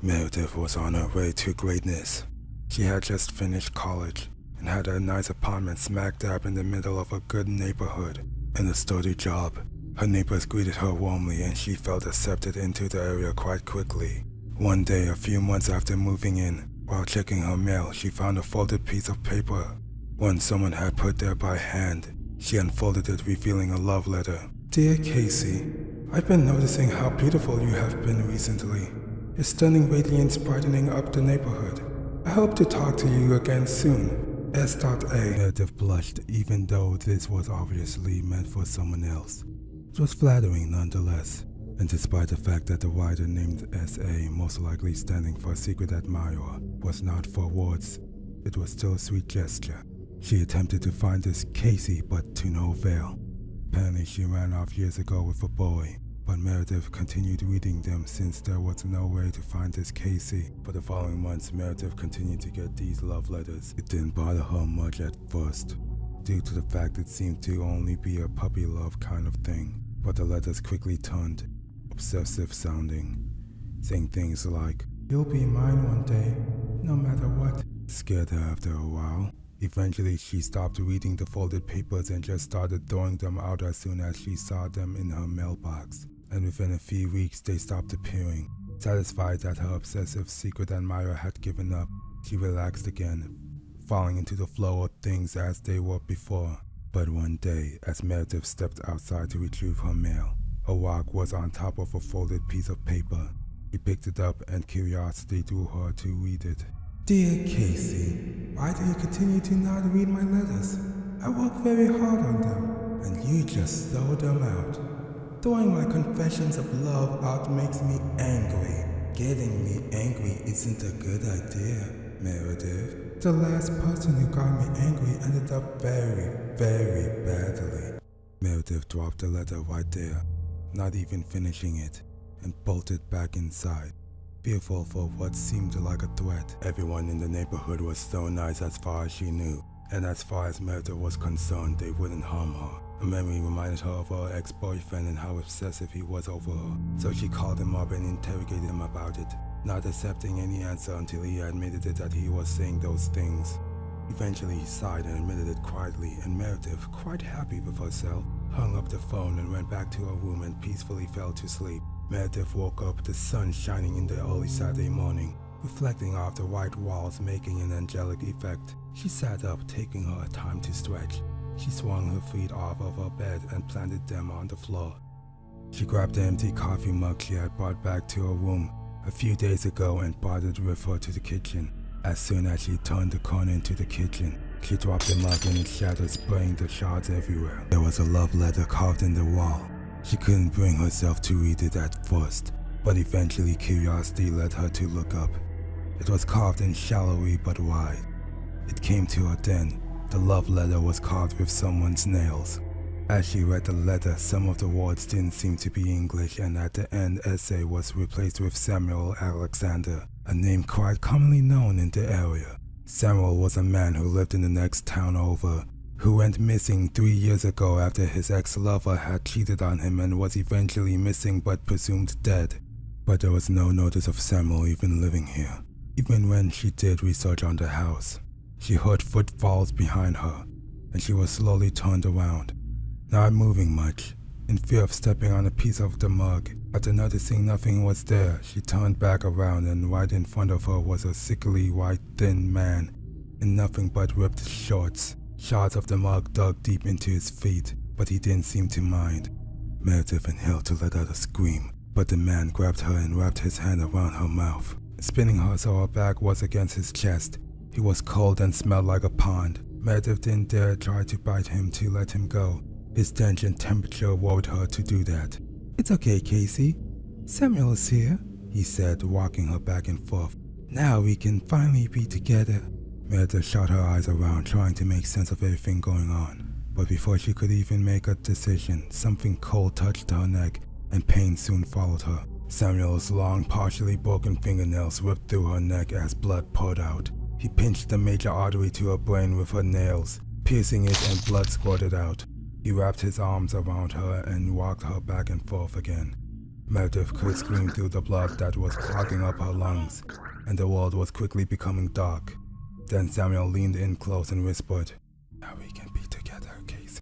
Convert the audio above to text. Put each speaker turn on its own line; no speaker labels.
Meredith was on her way to greatness. She had just finished college and had a nice apartment smack dab in the middle of a good neighborhood and a sturdy job. Her neighbors greeted her warmly and she felt accepted into the area quite quickly. One day, a few months after moving in, while checking her mail, she found a folded piece of paper, one someone had put there by hand. She unfolded it, revealing a love letter. Dear Casey, I've been noticing how beautiful you have been recently. Your stunning radiance brightening up the neighborhood. I hope to talk to you again soon. S.A. Meredith blushed, even though this was obviously meant for someone else. It was flattering nonetheless, and despite the fact that the writer named S.A., most likely standing for Secret Admirer, was not for words, it was still a sweet gesture. She attempted to find this Casey, but to no avail. Apparently she ran off years ago with a boy, but Meredith continued reading them since there was no way to find this Casey. For the following months, Meredith continued to get these love letters. It didn't bother her much at first, due to the fact it seemed to only be a puppy love kind of thing. But the letters quickly turned obsessive sounding, saying things like, "You'll be mine one day, no matter what." Scared her after a while. Eventually she stopped reading the folded papers and just started throwing them out as soon as she saw them in her mailbox. And within a few weeks they stopped appearing. Satisfied that her obsessive secret admirer had given up, she relaxed again, falling into the flow of things as they were before. But one day, as Meredith stepped outside to retrieve her mail, a rock was on top of a folded piece of paper. She picked it up and curiosity drew her to read it. Dear Casey, why do you continue to not read my letters? I work very hard on them, and you just throw them out. Throwing my confessions of love out makes me angry. Getting me angry isn't a good idea, Meredith. The last person who got me angry ended up very, very badly. Meredith dropped the letter right there, not even finishing it, and bolted back inside, fearful for what seemed like a threat. Everyone in the neighborhood was so nice as far as she knew, and as far as Meredith was concerned, they wouldn't harm her. A memory reminded her of her ex-boyfriend and how obsessive he was over her, so she called him up and interrogated him about it, not accepting any answer until he admitted it that he was saying those things. Eventually he sighed and admitted it quietly, and Meredith, quite happy with herself, hung up the phone and went back to her room and peacefully fell to sleep. Meredith woke up, the sun shining in the early Saturday morning, reflecting off the white walls, making an angelic effect. She sat up, taking her time to stretch. She swung her feet off of her bed and planted them on the floor. She grabbed the empty coffee mug she had brought back to her room a few days ago and brought it with her to the kitchen. As soon as she turned the corner into the kitchen, she dropped the mug and it shattered, spraying the shards everywhere. There was a love letter carved in the wall. She couldn't bring herself to read it at first, but eventually curiosity led her to look up. It was carved in shallowy but wide. It came to her then. The love letter was carved with someone's nails. As she read the letter, some of the words didn't seem to be English, and at the end, essay was replaced with Samuel Alexander, a name quite commonly known in the area. Samuel was a man who lived in the next town over, who went missing 3 years ago after his ex-lover had cheated on him and was eventually missing but presumed dead. But there was no notice of Samuel even living here. Even when she did research on the house, she heard footfalls behind her, and she was slowly turned around, not moving much. In fear of stepping on a piece of the mug, after noticing nothing was there, she turned back around, and right in front of her was a sickly white thin man in nothing but ripped shorts. Shards of the mug dug deep into his feet, but he didn't seem to mind. Meredith inhaled to let out a scream, but the man grabbed her and wrapped his hand around her mouth, spinning her so her back was against his chest. He was cold and smelled like a pond. Meredith didn't dare try to bite him to let him go. His stench and temperature worried her to do that. It's okay, Casey. Samuel is here, he said, walking her back and forth. Now we can finally be together. Meredith shot her eyes around, trying to make sense of everything going on. But before she could even make a decision, something cold touched her neck, and pain soon followed her. Samuel's long, partially broken fingernails ripped through her neck as blood poured out. He pinched the major artery to her brain with her nails, piercing it, and blood squirted out. He wrapped his arms around her and walked her back and forth again. Meredith could scream through the blood that was clogging up her lungs, and the world was quickly becoming dark. Then Samuel leaned in close and whispered, "Now we can